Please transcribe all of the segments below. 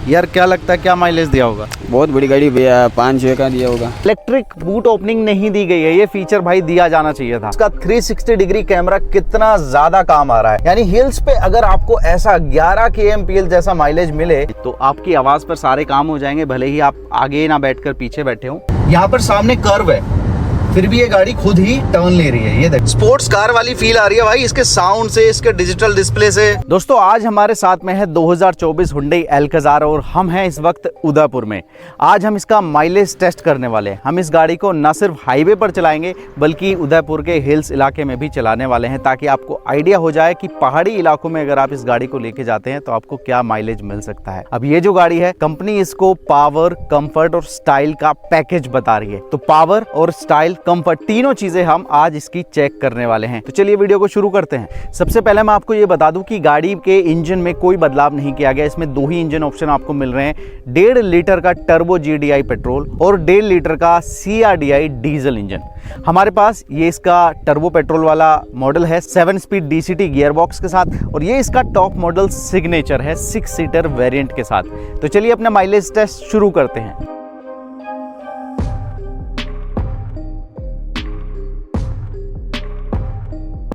यार क्या लगता है क्या माइलेज दिया होगा? बहुत बड़ी गाड़ी भैया, 5-6 का दिया होगा। इलेक्ट्रिक बूट ओपनिंग नहीं दी गई है, ये फीचर भाई दिया जाना चाहिए था। इसका 360 डिग्री कैमरा कितना ज्यादा काम आ रहा है, यानी हिल्स पे अगर आपको ऐसा 11 kmpl जैसा माइलेज मिले तो आपकी आवाज पर सारे काम हो जाएंगे, भले ही आप आगे ना बैठकर पीछे बैठे हो। यहाँ पर सामने कर्व है, फिर भी ये गाड़ी खुद ही टर्न ले रही है। ये देख, स्पोर्ट्स कार वाली फील आ रही है भाई इसके साउंड से, इसके डिजिटल डिस्प्ले से। दोस्तों आज हमारे साथ में है 2024 हुंडई एल्काज़ार और हम हैं इस वक्त उदयपुर में। आज हम इसका माइलेज टेस्ट करने वाले हैं। हम इस गाड़ी को न सिर्फ हाईवे पर चलाएंगे बल्कि उदयपुर के हिल्स इलाके में भी चलाने वाले हैं, ताकि आपको आइडिया हो जाए कि पहाड़ी इलाकों में अगर आप इस गाड़ी को लेके जाते हैं तो आपको क्या माइलेज मिल सकता है। अब ये जो गाड़ी है, कंपनी इसको पावर, कंफर्ट और स्टाइल का पैकेज बता रही है। तो पावर और स्टाइल, कंफर्ट, तीनों चीजें हम आज इसकी चेक करने वाले हैं। तो चलिए वीडियो को शुरू करते हैं। सबसे पहले मैं आपको ये बता दूं कि गाड़ी के इंजन में कोई बदलाव नहीं किया गया। इसमें दो ही इंजन ऑप्शन आपको मिल रहे हैं, 1.5 लीटर का टर्बो GDI पेट्रोल और 1.5 लीटर का CRDI डीजल इंजन। हमारे पास ये इसका टर्बो पेट्रोल वाला मॉडल है 7 स्पीड DCT गियर बॉक्स के साथ, और ये इसका टॉप मॉडल सिग्नेचर है 6 सीटर वेरिएंट के साथ। तो चलिए अपना माइलेज टेस्ट शुरू करते हैं।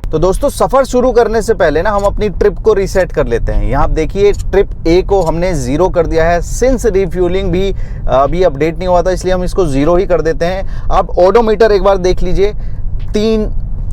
तो दोस्तों सफर शुरू करने से पहले ना हम अपनी ट्रिप को रीसेट कर लेते हैं। यहाँ आप देखिए ट्रिप A को हमने 0 कर दिया है। सिंस रिफ्यूलिंग भी अभी अपडेट नहीं हुआ था, इसलिए हम इसको 0 ही कर देते हैं। अब ओडोमीटर एक बार देख लीजिए,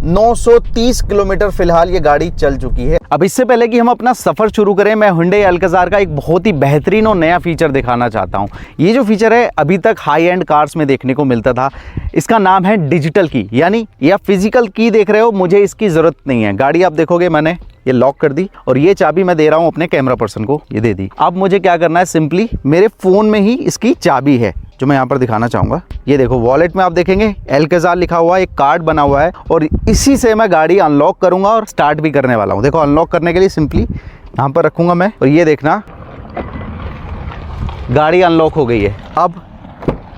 930 किलोमीटर फिलहाल ये गाड़ी चल चुकी है। अब इससे पहले कि हम अपना सफर शुरू करें, मैं हुंडई एल्काज़ार का एक बहुत ही बेहतरीन और नया फीचर दिखाना चाहता हूं। ये जो फीचर है अभी तक हाई एंड कार्स में देखने को मिलता था। इसका नाम है डिजिटल की, यानी ये आप फिजिकल की देख रहे हो, मुझे इसकी जरूरत नहीं है। गाड़ी आप देखोगे मैंने ये लॉक कर दी और ये चाबी मैं दे रहा हूं अपने कैमरा पर्सन को, ये दे दी। अब मुझे क्या करना है, सिंपली मेरे फोन में ही इसकी चाबी है जो मैं यहाँ पर दिखाना चाहूंगा। ये देखो वॉलेट में आप देखेंगे एल्काज़ार लिखा हुआ है, एक कार्ड बना हुआ है, और इसी से मैं गाड़ी अनलॉक करूंगा और स्टार्ट भी करने वाला हूँ। देखो अनलॉक करने के लिए सिंपली यहाँ पर रखूंगा मैं, और ये देखना गाड़ी अनलॉक हो गई है। अब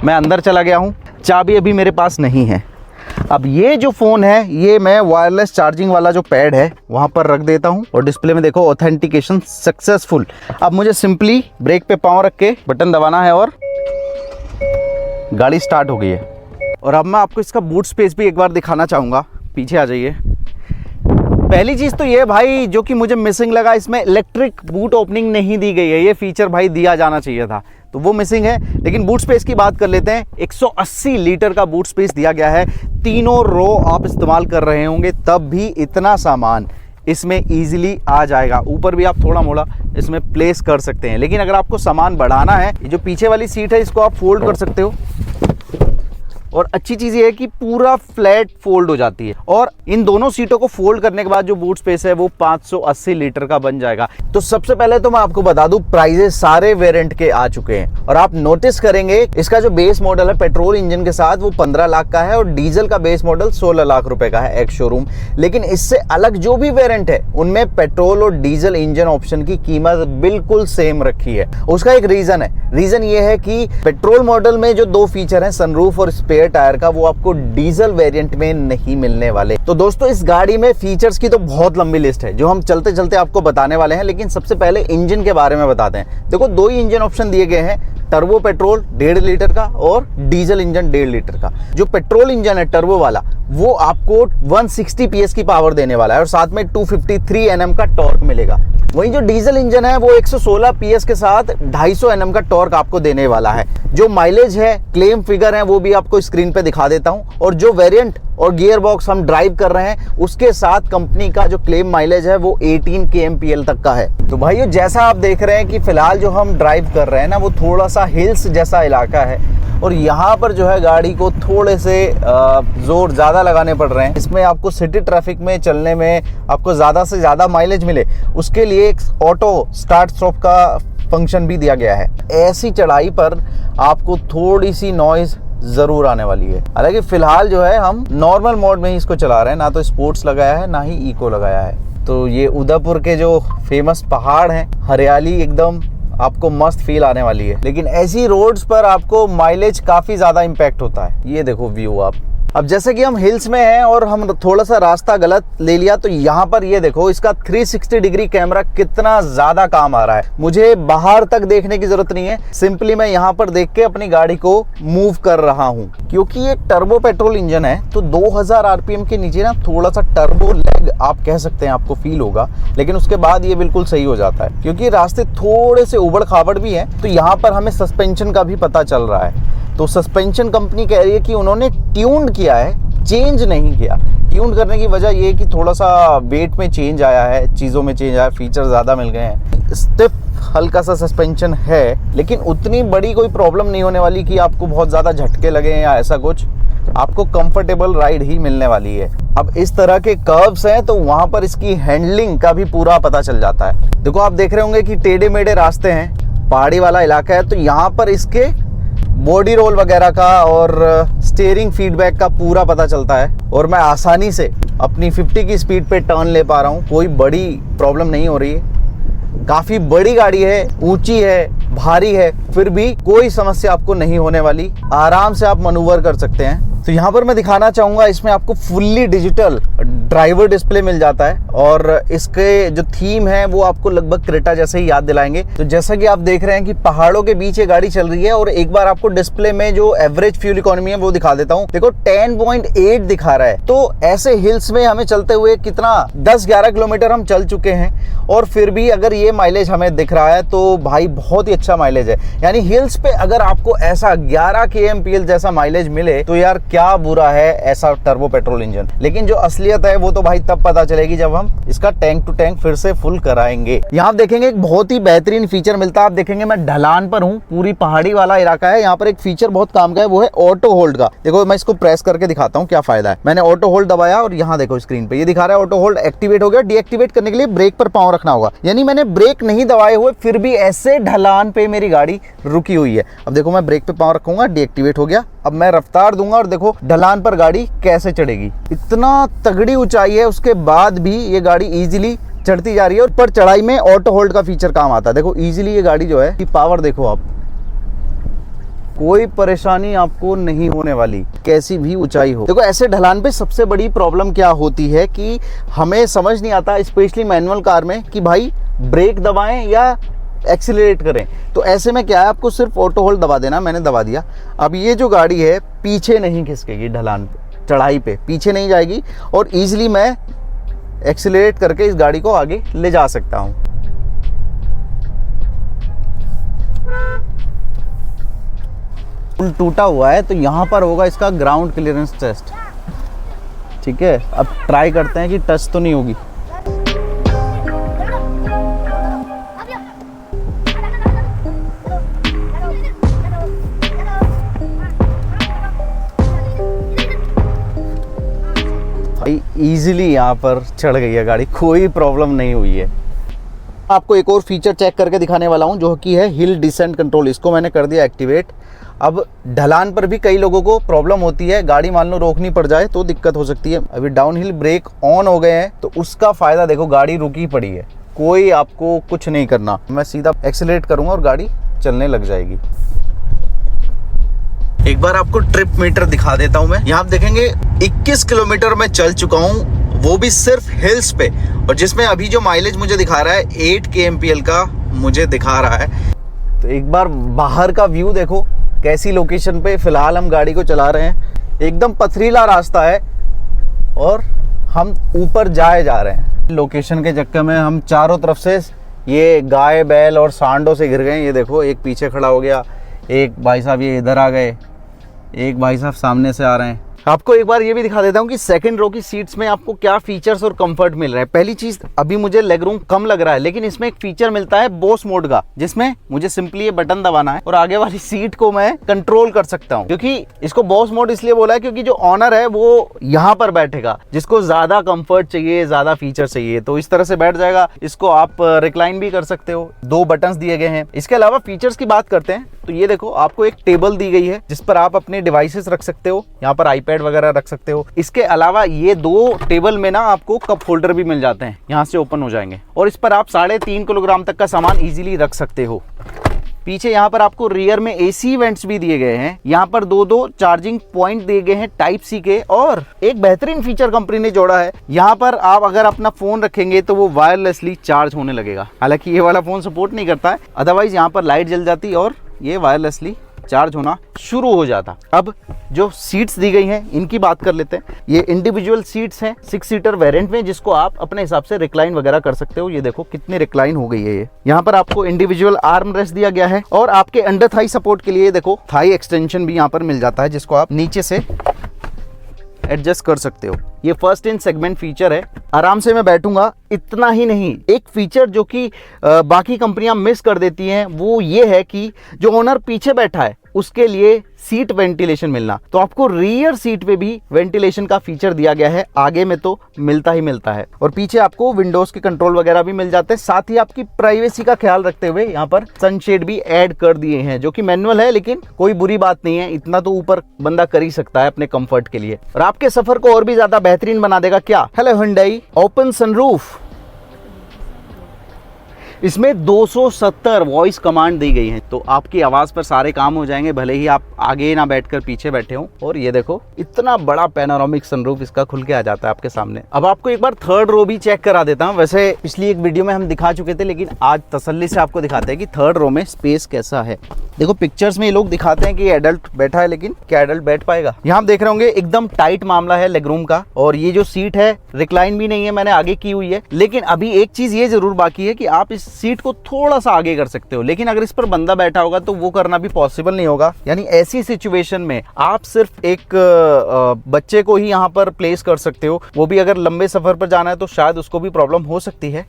मैं अंदर चला गया हूँ, चाबी अभी मेरे पास नहीं है। अब ये जो फ़ोन है ये मैं वायरलेस चार्जिंग वाला जो पैड है वहाँ पर रख देता हूँ, और डिस्प्ले में देखो ऑथेंटिकेशन सक्सेसफुल। अब मुझे सिंपली ब्रेक पे पाँव रख के बटन दबाना है और गाड़ी स्टार्ट हो गई है। और अब मैं आपको इसका बूट स्पेस भी एक बार दिखाना चाहूँगा, पीछे आ जाइए। पहली चीज़ तो ये भाई जो कि मुझे मिसिंग लगा, इसमें इलेक्ट्रिक बूट ओपनिंग नहीं दी गई है। ये फीचर भाई दिया जाना चाहिए था, तो वो मिसिंग है। लेकिन बूट स्पेस की बात कर लेते हैं। 180 लीटर का बूट स्पेस दिया गया है। तीनों रो आप इस्तेमाल कर रहे होंगे तब भी इतना सामान इसमें इजीली आ जाएगा। ऊपर भी आप थोड़ा मोड़ा इसमें प्लेस कर सकते हैं, लेकिन अगर आपको सामान बढ़ाना है, ये जो पीछे वाली सीट है इसको आप फोल्ड कर सकते हो, और अच्छी चीज़ ये है कि पूरा फ्लैट फोल्ड हो जाती है। और इन दोनों सीटों को फोल्ड करने के बाद जो बूट स्पेस है वो 580 लीटर का बन जाएगा। तो सबसे पहले तो मैं आपको बता दूं, प्राइजेस सारे वेरिएंट के आ चुके हैं, और आप नोटिस करेंगे इसका जो बेस मॉडल है पेट्रोल इंजन के साथ वो 15 लाख का है, और डीजल का बेस मॉडल 16 लाख रुपए का है एक्स शोरूम। लेकिन इससे अलग जो भी वेरिएंट है उनमें पेट्रोल और डीजल इंजन ऑप्शन की कीमत बिल्कुल सेम रखी है। उसका एक रीजन है, रीजन ये है कि पेट्रोल मॉडल में जो दो फीचर हैं, सनरूफ और स्पेयर टायर का, वो आपको डीजल वेरिएंट में नहीं मिलने वाले। तो दोस्तों इस गाड़ी में फीचर्स की तो बहुत लंबी लिस्ट है जो हम चलते चलते आपको बताने वाले हैं, लेकिन सबसे पहले इंजन के बारे में बताते हैं। देखो दो ही इंजन ऑप्शन दिए गए हैं, टर्बो पेट्रोल 1.5 लीटर का और डीजल इंजन 1.5 लीटर का। जो पेट्रोल इंजन है टर्बो वाला, वो आपको 160 PS की पावर देने वाला है, और साथ में 253 Nm का टॉर्क मिलेगा। वहीं जो डीजल इंजन है वो 116 PS के साथ 250 Nm का टॉर्क आपको देने वाला है। जो माइलेज है, क्लेम फिगर है, वो भी आपको स्क्रीन पे दिखा देता हूं, और जो वेरिएंट और गियर बॉक्स हम ड्राइव कर रहे हैं उसके साथ कंपनी का जो क्लेम माइलेज है वो 18 kmpl तक का है। तो भाइयों जैसा आप देख रहे हैं कि फिलहाल जो हम ड्राइव कर रहे हैं ना, वो थोड़ा सा हिल्स जैसा इलाका है, और यहाँ पर जो है गाड़ी को थोड़े से जोर ज़्यादा लगाने पड़ रहे हैं। इसमें आपको सिटी ट्रैफिक में चलने में आपको ज़्यादा से ज़्यादा माइलेज मिले, उसके लिए एक ऑटो स्टार्ट स्टॉप का फंक्शन भी दिया गया है। ऐसी चढ़ाई पर आपको थोड़ी सी नॉइज़ ज़रूर आने वाली है। हालांकि फ़िलहाल जो है हम नॉर्मल मोड में ही इसको चला रहे हैं, ना तो स्पोर्ट्स लगाया है ना ही इको लगाया है। तो ये उदयपुर के जो फेमस पहाड़ हैं, हरियाली एकदम आपको मस्त फील आने वाली है। लेकिन ऐसी रोड्स पर आपको माइलेज काफ़ी ज़्यादा इम्पैक्ट होता है। ये देखो व्यू आप, अब जैसे कि हम हिल्स में हैं और हम थोड़ा सा रास्ता गलत ले लिया, तो यहाँ पर ये देखो इसका 360 डिग्री कैमरा कितना ज्यादा काम आ रहा है। मुझे बाहर तक देखने की जरूरत नहीं है, सिंपली मैं यहाँ पर देख के अपनी गाड़ी को मूव कर रहा हूँ। क्योंकि ये टर्बो पेट्रोल इंजन है तो 2000 आरपीएम के नीचे ना थोड़ा सा टर्बो लैग आप कह सकते हैं आपको फील होगा, लेकिन उसके बाद ये बिल्कुल सही हो जाता है। क्योंकि रास्ते थोड़े से उबड़ खाबड़ भी हैं, तो यहाँ पर हमें सस्पेंशन का भी पता चल रहा है। तो सस्पेंशन कंपनी कह रही है कि उन्होंने ट्यून्ड किया है, चेंज नहीं किया। ट्यून करने की वजह ये कि थोड़ा सा वेट में चेंज आया है, चीज़ों में चेंज आया, फीचर ज़्यादा मिल गए हैं। स्टिफ हल्का सा सस्पेंशन है, लेकिन उतनी बड़ी कोई प्रॉब्लम नहीं होने वाली कि आपको बहुत ज़्यादा झटके लगे या ऐसा कुछ। आपको कंफर्टेबल राइड ही मिलने वाली है। अब इस तरह के कर्व्स हैं तो वहाँ पर इसकी हैंडलिंग का भी पूरा पता चल जाता है। देखो आप देख रहे होंगे कि टेढ़े मेढ़े रास्ते हैं, पहाड़ी वाला इलाका है, तो यहाँ पर इसके बॉडी रोल वगैरह का और स्टीयरिंग फीडबैक का पूरा पता चलता है। और मैं आसानी से अपनी 50 की स्पीड पे टर्न ले पा रहा हूँ, कोई बड़ी प्रॉब्लम नहीं हो रही है। काफ़ी बड़ी गाड़ी है, ऊंची है, भारी है, फिर भी कोई समस्या आपको नहीं होने वाली, आराम से आप मनूवर कर सकते हैं। तो यहाँ पर मैं दिखाना चाहूँगा, इसमें आपको फुल्ली डिजिटल ड्राइवर डिस्प्ले मिल जाता है और इसके जो थीम है वो आपको लगभग क्रेटा जैसे ही याद दिलाएंगे। तो जैसा कि आप देख रहे हैं कि पहाड़ों के बीच ये गाड़ी चल रही है और एक बार आपको डिस्प्ले में जो एवरेज फ्यूल इकोनॉमी है वो दिखा देता हूँ। देखो 10.8 दिखा रहा है। तो ऐसे हिल्स में हमें चलते हुए कितना 10-11 किलोमीटर हम चल चुके हैं और फिर भी अगर ये माइलेज हमें दिख रहा है तो भाई बहुत ही अच्छा माइलेज है। यानी हिल्स पे अगर आपको ऐसा 11 kmpl जैसा माइलेज मिले तो यार क्या बुरा है ऐसा टर्बो पेट्रोल इंजन। लेकिन जो असलियत है वो तो भाई तब पता चलेगी जब हम इसका टैंक टू टैंक फिर से फुल कराएंगे। यहाँ आप देखेंगे एक बहुत ही बेहतरीन फीचर मिलता है। आप देखेंगे मैं ढलान पर हूँ, पूरी पहाड़ी वाला इलाका है। यहाँ पर एक फीचर बहुत काम का है, वो है ऑटो होल्ड का। देखो मैं इसको प्रेस करके दिखाता हूँ क्या फायदा है। मैंने ऑटो होल्ड दबाया और यहाँ देखो स्क्रीन पे ये दिखा रहा है ऑटो होल्ड एक्टिवेट हो गया। डीएक्टिवेट करने के लिए ब्रेक पर पांव रखना होगा। यानी मैंने ब्रेक नहीं दबाए हुए फिर भी ऐसे ढलान पे मेरी गाड़ी रुकी हुई है। अब देखो मैं ब्रेक पे पांव रखूंगा, डीएक्टिवेट हो गया। अब मैं रफ्तार दूंगा और देखो ढलान पर गाड़ी कैसे चढ़ेगी। इतना तगड़ी ऊंचाई है, उसके बाद भी ये गाड़ी इजीली चढ़ती जा रही है। और पर चढ़ाई में ऑटो होल्ड का फीचर काम आता है। देखो इजीली ये गाड़ी जो है कि पावर देखो आप, कोई परेशानी आपको नहीं होने वाली कैसी भी ऊंचाई हो। देखो ऐसे ढलान पे सबसे बड़ी प्रॉब्लम क्या होती है कि हमें समझ नहीं आता, स्पेशली मैनुअल कार में, कि भाई ब्रेक दबाएं या एक्सीलरेट करें। तो ऐसे में क्या है, आपको सिर्फ ऑटो होल्ड दबा देना। मैंने दबा दिया। अब ये जो गाड़ी है पीछे नहीं खिसकेगी, ढलान पे चढ़ाई पे पीछे नहीं जाएगी और ईजिली मैं एक्सीलरेट करके इस गाड़ी को आगे ले जा सकता हूँ। पुल टूटा हुआ है तो यहाँ पर होगा इसका ग्राउंड क्लियरेंस टेस्ट। ठीक है, अब ट्राई करते हैं कि टच तो नहीं होगी। इजीली यहाँ पर चढ़ गई है गाड़ी, कोई प्रॉब्लम नहीं हुई है। आपको एक और फीचर चेक करके दिखाने वाला हूँ जो कि है हिल डिसेंट कंट्रोल। इसको मैंने कर दिया एक्टिवेट। अब ढलान पर भी कई लोगों को प्रॉब्लम होती है, गाड़ी मान लो रोकनी पड़ जाए तो दिक्कत हो सकती है। अभी डाउन हिल ब्रेक ऑन हो गए हैं तो उसका फ़ायदा देखो, गाड़ी रुकी पड़ी है, कोई आपको कुछ नहीं करना। मैं सीधा एक्सीलरेट करूँगा और गाड़ी चलने लग जाएगी। एक बार आपको ट्रिप मीटर दिखा देता हूं मैं। यहाँ आप देखेंगे 21 किलोमीटर मैं चल चुका हूं, वो भी सिर्फ हिल्स पे, और जिसमें अभी जो माइलेज मुझे दिखा रहा है 8 kmpl का मुझे दिखा रहा है। तो एक बार बाहर का व्यू देखो, कैसी लोकेशन पे फिलहाल हम गाड़ी को चला रहे हैं। एकदम पथरीला रास्ता है और हम ऊपर जाए जा रहे हैं। लोकेशन के चक्कर में हम चारों तरफ से ये गाय बैल और सांडों से घिर गए। ये देखो एक पीछे खड़ा हो गया, एक भाई साहब ये इधर आ गए, एक भाई साहब सामने से आ रहे हैं। आपको एक बार ये भी दिखा देता हूँ कि सेकंड रो की सीट्स में आपको क्या फीचर्स और कंफर्ट मिल रहा है। पहली चीज, अभी मुझे लेग रूम कम लग रहा है, लेकिन इसमें एक फीचर मिलता है बॉस मोड का, जिसमें मुझे सिंपली ये बटन दबाना है और आगे वाली सीट को मैं कंट्रोल कर सकता हूँ। क्योंकि इसको बॉस मोड इसलिए बोला है क्योंकि जो ऑनर है वो यहाँ पर बैठेगा, जिसको ज्यादा कंफर्ट चाहिए, ज्यादा फीचर चाहिए तो इस तरह से बैठ जाएगा। इसको आप रिक्लाइन भी कर सकते हो, 2 बटन्स दिए गए हैं। इसके अलावा फीचर्स की बात करते हैं तो ये देखो आपको एक टेबल दी गई है जिस पर आप अपने डिवाइसेस रख सकते हो, यहाँ पर आईपैड वगैरह रख सकते हो। इसके अलावा ये 2 टेबल में ना आपको कप होल्डर भी मिल जाते हैं, यहाँ से ओपन हो जाएंगे और इस पर आप 3.5 किलोग्राम तक का सामान इजीली रख सकते हो। पीछे यहाँ पर आपको रियर में एसी वेंट्स भी दिए गए हैं। यहाँ पर दो चार्जिंग पॉइंट दिए गए हैं टाइप सी के, और एक बेहतरीन फीचर कंपनी ने जोड़ा है। यहाँ पर आप अगर अपना फोन रखेंगे तो वो वायरलेसली चार्ज होने लगेगा। हालांकि ये वाला फोन सपोर्ट नहीं करता है, अदरवाइज यहाँ पर लाइट जल जाती और ये वायरलेसली चार्ज होना शुरू हो जाता। अब जो सीट्स दी गई हैं इनकी बात कर लेते हैं। ये इंडिविजुअल सीट्स हैं 6 सीटर वेरिएंट में, जिसको आप अपने हिसाब से रिक्लाइन वगैरह कर सकते हो। ये देखो कितनी रिक्लाइन हो गई है ये। यहाँ पर आपको इंडिविजुअल आर्म रेस्ट दिया गया है, और आपके अंडर थाई सपोर्ट के लिए देखो थाई एक्सटेंशन भी यहाँ पर मिल जाता है, जिसको आप नीचे से एडजस्ट कर सकते हो। ये फर्स्ट इन सेगमेंट फीचर है। आराम से मैं बैठूंगा। इतना ही नहीं, एक फीचर जो कि बाकी कंपनियां मिस कर देती हैं वो ये है कि जो ओनर पीछे बैठा है उसके लिए सीट वेंटिलेशन मिलना। तो आपको रियर सीट पे भी वेंटिलेशन का फीचर दिया गया है, आगे में तो मिलता ही मिलता है। और पीछे आपको विंडोज के कंट्रोल वगैरह भी मिल जाते हैं। साथ ही आपकी प्राइवेसी का ख्याल रखते हुए यहाँ पर सनशेड भी ऐड कर दिए हैं, जो कि मैनुअल है, लेकिन कोई बुरी बात नहीं है। इतना तो ऊपर बंदा कर ही सकता है अपने कंफर्ट के लिए, और आपके सफर को और भी ज्यादा बेहतरीन बना देगा। क्या? Hello Hyundai open sunroof. इसमें 270 वॉइस कमांड दी गई है, तो आपकी आवाज पर सारे काम हो जाएंगे, भले ही आप आगे ना बैठकर पीछे बैठे हो। और ये देखो इतना बड़ा पैनोरामिक सनरूफ इसका खुल के आ जाता है आपके सामने। अब आपको एक बार थर्ड रो भी चेक करा देता हूं। वैसे पिछली एक वीडियो में हम दिखा चुके थे, लेकिन आज तसल्ली से आपको दिखाते हैं कि थर्ड रो में स्पेस कैसा है। देखो पिक्चर्स में ये लोग दिखाते हैं कि एडल्ट बैठा है, लेकिन क्या एडल्ट बैठ पाएगा? यहाँ आप देख रहे होंगे एकदम टाइट मामला है लेग रूम का। और ये जो सीट है रिक्लाइन भी नहीं है, मैंने आगे की हुई है। लेकिन अभी एक चीज ये जरूर बाकी है कि आप इस सीट को थोड़ा सा आगे कर सकते हो, लेकिन अगर इस पर बंदा बैठा होगा तो वो करना भी पॉसिबल नहीं होगा। यानी ऐसी सिचुएशन में आप सिर्फ एक बच्चे को ही यहाँ पर प्लेस कर सकते हो, वो भी अगर लंबे सफर पर जाना है तो शायद उसको भी प्रॉब्लम हो सकती है।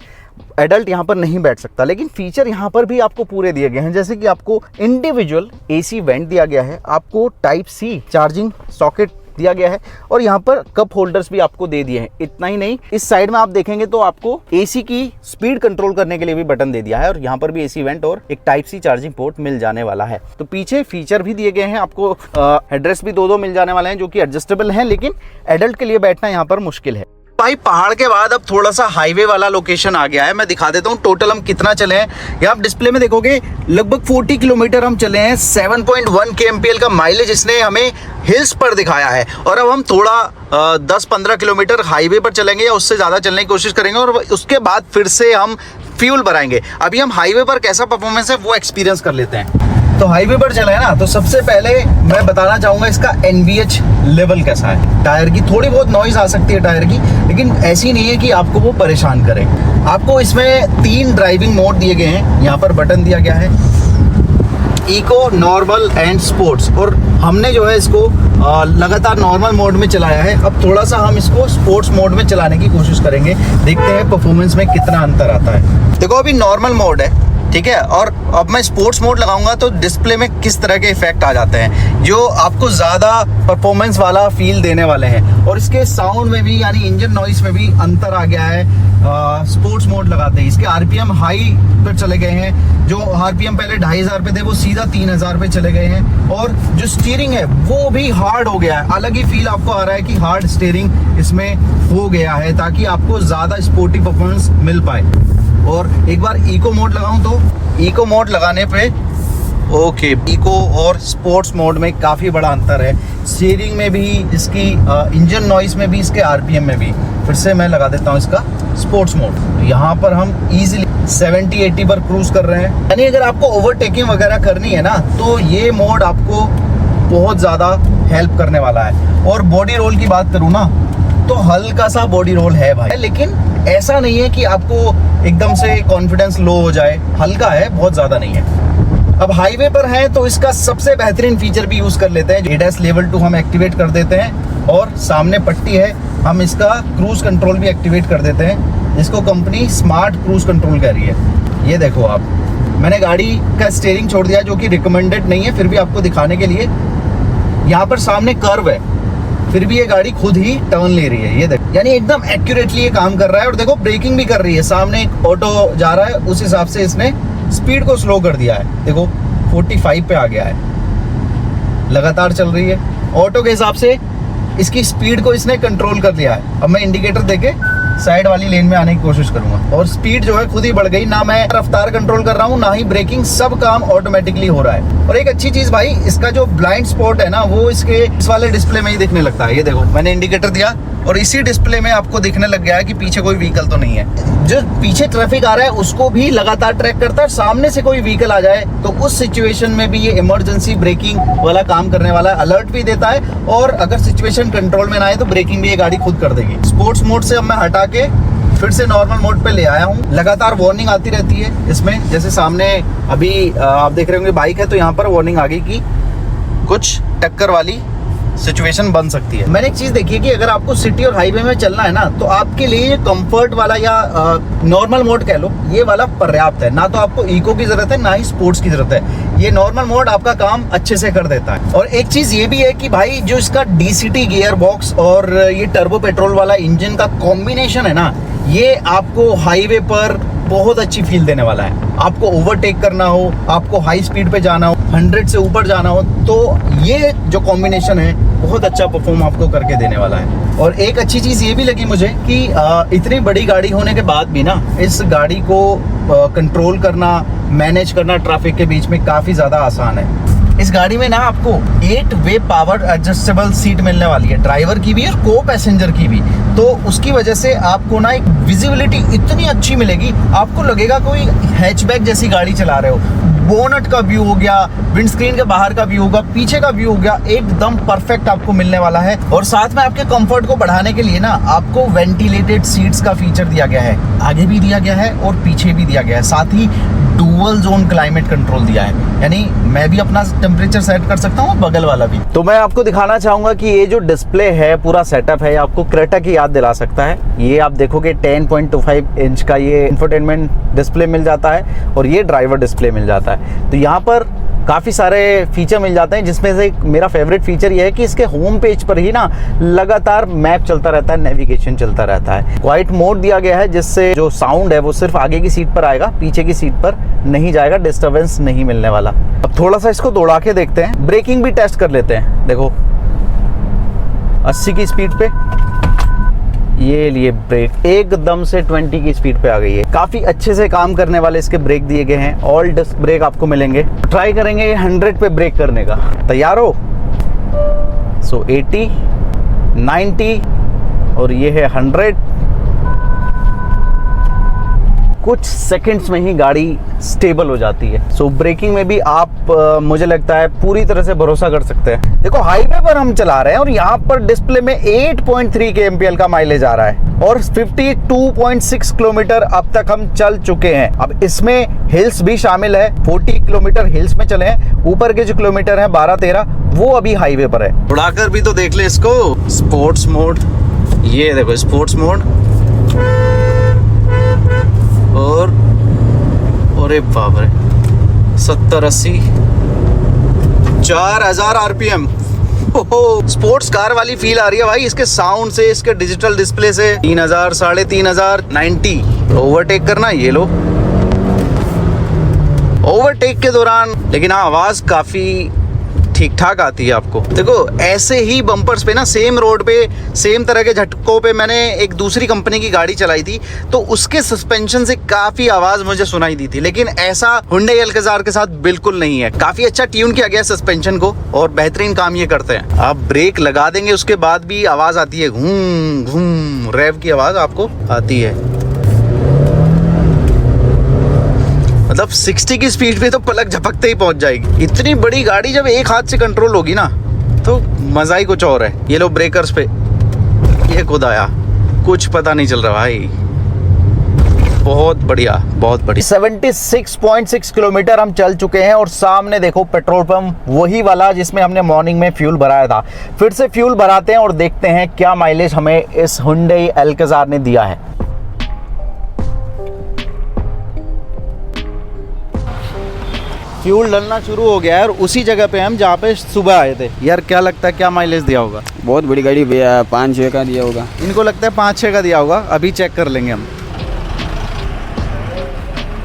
एडल्ट यहाँ पर नहीं बैठ सकता। लेकिन फीचर यहाँ पर भी आपको पूरे दिए गए हैं, जैसे कि आपको इंडिविजुअल एसी वेंट दिया गया है, आपको टाइप सी चार्जिंग सॉकेट दिया गया है, और यहाँ पर कप होल्डर्स भी आपको दे दिए हैं। इतना ही नहीं, इस साइड में आप देखेंगे तो आपको एसी की स्पीड कंट्रोल करने के लिए भी बटन दे दिया है, और यहाँ पर भी एसी वेंट और एक टाइप सी चार्जिंग पोर्ट मिल जाने वाला है। तो पीछे फीचर भी दिए गए हैं आपको, हेडरेस्ट भी दो मिल जाने वाले हैं जो कि एडजस्टेबल हैं, लेकिन एडल्ट के लिए बैठना यहाँ पर मुश्किल है। भाई पहाड़ के बाद अब थोड़ा सा हाईवे वाला लोकेशन आ गया है। मैं दिखा देता हूँ टोटल हम कितना चले हैं। यहाँ आप डिस्प्ले में देखोगे लगभग 40 किलोमीटर हम चले हैं। 7.1 kmpl का माइलेज इसने हमें हिल्स पर दिखाया है। और अब हम थोड़ा 10-15 किलोमीटर हाईवे पर चलेंगे या उससे ज़्यादा चलने की कोशिश करेंगे, और उसके बाद फिर से हम फ्यूल भराएंगे। अभी हम हाईवे पर कैसा परफॉर्मेंस है वो एक्सपीरियंस कर लेते हैं। तो हाईवे पर चला है ना, तो सबसे पहले मैं बताना चाहूँगा इसका NVH लेवल कैसा है। टायर की थोड़ी बहुत नॉइज़ आ सकती है टायर की, लेकिन ऐसी नहीं है कि आपको वो परेशान करे। आपको इसमें 3 ड्राइविंग मोड दिए गए हैं। यहाँ पर बटन दिया गया है इको, नॉर्मल एंड स्पोर्ट्स, और हमने जो है इसको लगातार नॉर्मल मोड में चलाया है। अब थोड़ा सा हम इसको स्पोर्ट्स मोड में चलाने की कोशिश करेंगे, देखते हैं परफॉर्मेंस में कितना अंतर आता है। देखो अभी नॉर्मल मोड है, ठीक है, और अब मैं स्पोर्ट्स मोड लगाऊंगा तो डिस्प्ले में किस तरह के इफेक्ट आ जाते हैं जो आपको ज़्यादा परफॉर्मेंस वाला फील देने वाले हैं। और इसके साउंड में भी, यानी इंजन नॉइस में भी अंतर आ गया है स्पोर्ट्स मोड लगाते हैं। इसके आरपीएम हाई पर चले गए हैं। जो आरपीएम पहले 2500 पे थे वो सीधा 3000 पे चले गए हैं। और जो स्टीयरिंग है वो भी हार्ड हो गया है। अलग ही फील आपको आ रहा है कि हार्ड स्टीयरिंग इसमें हो गया है, ताकि आपको ज़्यादा स्पोर्टी परफॉर्मेंस मिल पाए। और एक बार इको मोड लगाऊं तो इको मोड लगाने पे ओके, इको और स्पोर्ट्स मोड में काफ़ी बड़ा अंतर है। स्टीयरिंग में भी, इसकी इंजन नॉइस में भी, इसके आरपीएम में भी। फिर से मैं लगा देता हूँ इसका स्पोर्ट्स मोड। यहाँ पर हम इजीली 70-80 पर क्रूज कर रहे हैं। यानी अगर आपको ओवरटेकिंग वगैरह करनी है ना, तो ये मोड आपको बहुत ज़्यादा हेल्प करने वाला है। और बॉडी रोल की बात करूँ ना, तो हल्का सा बॉडी रोल है भाई, लेकिन ऐसा नहीं है कि आपको एकदम से कॉन्फिडेंस लो हो जाए। हल्का है, बहुत ज़्यादा नहीं है। अब हाईवे पर हैं तो इसका सबसे बेहतरीन फीचर भी यूज़ कर लेते हैं। ADAS लेवल 2 हम एक्टिवेट कर देते हैं, और सामने पट्टी है, हम इसका क्रूज कंट्रोल भी एक्टिवेट कर देते हैं, जिसको कंपनी स्मार्ट क्रूज कंट्रोल कह रही है। ये देखो आप, मैंने गाड़ी का स्टीयरिंग छोड़ दिया जो कि रिकमेंडेड नहीं है, फिर भी आपको दिखाने के लिए। यहाँ पर सामने कर्व है, फिर भी ये गाड़ी खुद ही टर्न ले रही है। ये देखो, यानी एकदम एक्यूरेटली ये काम कर रहा है। और देखो ब्रेकिंग भी कर रही है। सामने एक ऑटो जा रहा है, उस हिसाब से इसने स्पीड को स्लो कर दिया है। देखो 45 पे आ गया है, लगातार चल रही है। ऑटो के हिसाब से इसकी स्पीड को इसने कंट्रोल कर लिया है। अब मैं इंडिकेटर देके साइड वाली लेन में आने की कोशिश करूंगा। और स्पीड जो है खुद ही बढ़ गई, ना मैं रफ्तार कंट्रोल कर रहा हूँ ना ही ब्रेकिंग, सब काम ऑटोमेटिकली हो रहा है। और एक अच्छी चीज भाई, इसका जो ब्लाइंड स्पॉट है ना वो इसके इस वाले डिस्प्ले में ही दिखने लगता है। ये देखो मैंने इंडिकेटर दिया और इसी डिस्प्ले में आपको दिखने लग गया है कि पीछे कोई व्हीकल तो नहीं है। जो पीछे ट्रैफिक आ रहा है उसको भी लगातार ट्रैक करता है। सामने से कोई व्हीकल आ जाए तो उस सिचुएशन में भी ये इमरजेंसी ब्रेकिंग वाला काम करने वाला है, अलर्ट भी देता है। और अगर सिचुएशन कंट्रोल में ना आए तो ब्रेकिंग भी ये गाड़ी खुद कर देगी। स्पोर्ट्स मोड से अब मैं हटा के फिर से नॉर्मल मोड पे ले आया हूँ। लगातार वार्निंग आती रहती है इसमें, जैसे सामने अभी आप देख रहे होंगे बाइक है तो यहाँ पर वार्निंग आ गई कि कुछ टक्कर वाली सिचुएशन बन सकती है। मैंने एक चीज देखी है कि अगर आपको सिटी और हाईवे में चलना है ना तो आपके लिए ये कंफर्ट वाला या नॉर्मल मोड कह लो, ये वाला पर्याप्त है। ना तो आपको इको की जरूरत है ना ही स्पोर्ट्स की जरूरत है। ये नॉर्मल मोड आपका काम अच्छे से कर देता है। और एक चीज ये भी है कि भाई जो इसका DCT गियर बॉक्स और ये टर्बो पेट्रोल वाला इंजन का कॉम्बिनेशन है ना, ये आपको हाईवे पर बहुत अच्छी फील देने वाला है। आपको ओवरटेक करना हो, आपको हाई स्पीड पे जाना हो, 100 से ऊपर जाना हो, तो ये जो कॉम्बिनेशन है बहुत अच्छा परफॉर्म आपको करके देने वाला है। और एक अच्छी चीज़ ये भी लगी मुझे कि इतनी बड़ी गाड़ी होने के बाद भी ना इस गाड़ी को कंट्रोल करना, मैनेज करना ट्रैफिक के बीच में काफ़ी ज़्यादा आसान है। इस गाड़ी में ना आपको 8 वे पावर एडजस्टेबल सीट मिलने वाली है, ड्राइवर की भी और को पैसेंजर की भी। तो उसकी वजह से आपको ना एक विजिबिलिटी इतनी अच्छी मिलेगी, आपको लगेगा कोई हैचबैक जैसी गाड़ी चला रहे हो। बोनट का व्यू हो गया, विंडस्क्रीन के बाहर का व्यू होगा, पीछे का व्यू हो गया, एकदम परफेक्ट आपको मिलने वाला है। और साथ में आपके कंफर्ट को बढ़ाने के लिए ना आपको वेंटिलेटेड सीट्स का फीचर दिया गया है, आगे भी दिया गया है और पीछे भी दिया गया है। साथ ही डुअल जोन क्लाइमेट कंट्रोल दिया है, यानी मैं भी अपना टेम्परेचर सेट कर सकता हूँ, बगल वाला भी। तो मैं आपको दिखाना चाहूंगा कि ये जो डिस्प्ले है, पूरा सेटअप है, आपको क्रेटा की याद दिला सकता है। ये आप देखोगे 10.25 इंच का ये इंफोटेनमेंट डिस्प्ले मिल जाता है और ये ड्राइवर डिस्प्ले मिल जाता है। तो यहाँ पर काफ़ी सारे फीचर मिल जाते हैं, जिसमें से मेरा फेवरेट फीचर ये है कि इसके होम पेज पर ही ना लगातार मैप चलता रहता है, नेविगेशन चलता रहता है। क्वाइट मोड दिया गया है जिससे जो साउंड है वो सिर्फ आगे की सीट पर आएगा, पीछे की सीट पर नहीं जाएगा, डिस्टर्बेंस नहीं मिलने वाला। अब थोड़ा सा इसको दौड़ा के देखते हैं, ब्रेकिंग भी टेस्ट कर लेते हैं। देखो 80 की स्पीड पे ये लिए ब्रेक एकदम से 20 की स्पीड पे आ गई है। काफ़ी अच्छे से काम करने वाले इसके ब्रेक दिए गए हैं, ऑल डिस्क ब्रेक आपको मिलेंगे। ट्राई करेंगे 100 पे ब्रेक करने का, तैयार हो? सो 80, 90 और ये है 100। कुछ सेकंड्स में ही गाड़ी स्टेबल हो जाती है। सो ब्रेकिंग में भी आप मुझे लगता है पूरी तरह से भरोसा कर सकते हैं। देखो हाईवे पर हम चला रहे हैं और यहाँ पर डिस्प्ले में 8.3 kmpl का माइलेज आ रहा है और 52.6 किलोमीटर अब तक हम चल चुके हैं। अब इसमें हिल्स भी शामिल है, 40 किलोमीटर हिल्स में चले हैं। ऊपर के जो किलोमीटर है 12-13 वो अभी हाईवे पर है। उड़ाकर भी तो देख ले इसको। स्पोर्ट्स मोड, ये देखो स्पोर्ट्स मोड और अरे बाप रे 70-80 4000 RPM। स्पोर्ट्स कार वाली फील आ रही है भाई इसके साउंड से, इसके डिजिटल डिस्प्ले से। 3000, 3500, 90। ओवरटेक करना, ये लो ओवरटेक के दौरान। लेकिन हाँ, आवाज काफी ठीक ठाक आती है आपको। देखो ऐसे ही बम्पर्स पे ना, सेम रोड पे, सेम तरह के झटकों पे मैंने एक दूसरी कंपनी की गाड़ी चलाई थी तो उसके सस्पेंशन से काफी आवाज मुझे सुनाई दी थी, लेकिन ऐसा हुंडई अल्काज़ार के साथ बिल्कुल नहीं है। काफी अच्छा ट्यून किया गया सस्पेंशन को और बेहतरीन काम ये करते हैं। आप ब्रेक लगा देंगे उसके बाद भी आवाज आती है, घूम घूम रेव की आवाज आपको आती है। मतलब 60 की स्पीड पे तो पलक झपकते ही पहुंच जाएगी। इतनी बड़ी गाड़ी जब एक हाथ से कंट्रोल होगी ना तो मजा ही कुछ और है। ये लो ब्रेकर्स पे, ये खुद आया, कुछ पता नहीं चल रहा भाई। बहुत बढ़िया, बहुत बढ़िया। 76.6 किलोमीटर हम चल चुके हैं और सामने देखो पेट्रोल पंप, वही वाला जिसमें हमने मॉर्निंग में फ्यूल भराया था। फिर से फ्यूल भराते हैं और देखते हैं क्या माइलेज हमें इस हुंडई अल्काज़ार ने दिया है। फ्यूल डलना शुरू हो गया है और उसी जगह पे हम जहाँ पे सुबह आए थे। यार क्या लगता है क्या माइलेज दिया होगा? बहुत बड़ी गाड़ी भैया, 5-6 का दिया होगा। इनको लगता है 5-6 का दिया होगा, अभी चेक कर लेंगे हम।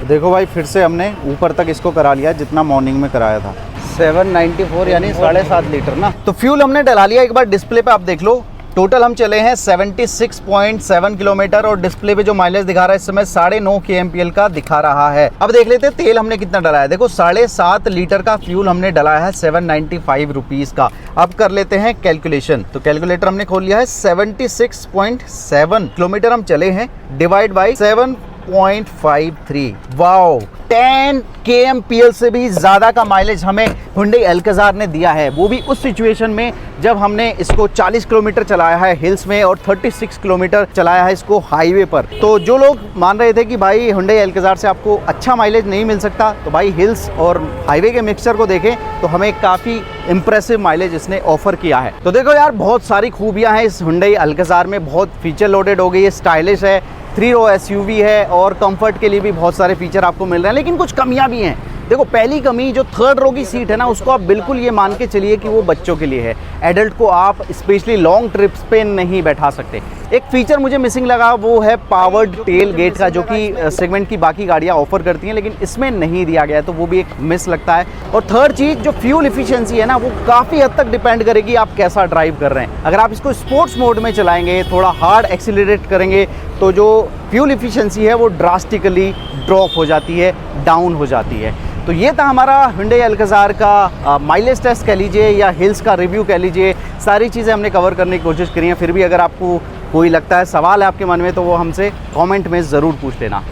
देखो भाई फिर से हमने ऊपर तक इसको करा लिया जितना मॉर्निंग में कराया था। 794 यानी 7.5 लीटर ना। तो फ्यूल हमने डला लिया, एक बार डिस्प्ले पे आप देख लो टोटल हम चले हैं 76.7 किलोमीटर और डिस्प्ले पे जो माइलेज दिखा रहा है इस समय 9.5 kmpl का दिखा रहा है। अब देख लेते हैं तेल हमने कितना डलाया है। देखो 7.5 लीटर का फ्यूल हमने डलाया है 795 रुपीज़ का। अब कर लेते हैं कैलकुलेशन। तो कैलकुलेटर हमने खोल लिया है। 76.7 किलोमीटर हम चले हैं, डिवाइड बाई 7.53। वाओ, 10 kmpl से भी ज़्यादा का माइलेज हमें Hyundai Alcazar ने दिया है, वो भी उस सिचुएशन में जब हमने इसको 40 किलोमीटर चलाया है हिल्स में और 36 किलोमीटर चलाया है इसको हाईवे पर। तो जो लोग मान रहे थे कि भाई Hyundai Alcazar से आपको अच्छा माइलेज नहीं मिल सकता, तो भाई हिल्स और हाईवे के मिक्सचर को देखें तो हमें काफ़ी इंप्रेसिव माइलेज इसने ऑफर किया है। तो देखो यार, बहुत सारी खूबियाँ हैं इस Hyundai Alcazar में, बहुत फीचर लोडेड हो गई है, स्टाइलिश है, 3 रो SUV है और कंफर्ट के लिए भी बहुत सारे फीचर आपको मिल रहे हैं। लेकिन कुछ कमियां भी हैं। देखो, पहली कमी जो 3rd रो की सीट है ना, उसको आप बिल्कुल ये मान के चलिए कि वो बच्चों के लिए है। एडल्ट को आप स्पेशली लॉन्ग ट्रिप्स पे नहीं बैठा सकते। एक फीचर मुझे मिसिंग लगा, वो है पावर्ड टेल गेट का, जो कि सेगमेंट की बाकी गाड़ियाँ ऑफर करती हैं लेकिन इसमें नहीं दिया गया है, तो वो भी एक मिस लगता है। और 3rd चीज़ जो फ्यूल इफिशियंसी है ना, वो काफ़ी हद तक डिपेंड करेगी आप कैसा ड्राइव कर रहे हैं। अगर आप इसको स्पोर्ट्स मोड में चलाएंगे, थोड़ा हार्ड एक्सीलरेट करेंगे, तो जो फ्यूल इफिशियंसी है वो ड्रास्टिकली ड्रॉप हो जाती है, डाउन हो जाती है। तो ये था हमारा Hyundai Alcazar का माइलेज टेस्ट कह लीजिए या हिल्स का रिव्यू कह लीजिए। सारी चीज़ें हमने कवर करने की कोशिश करी हैं। फिर भी अगर आपको कोई लगता है, सवाल है आपके मन में, तो वो हमसे कमेंट में ज़रूर पूछ लेना।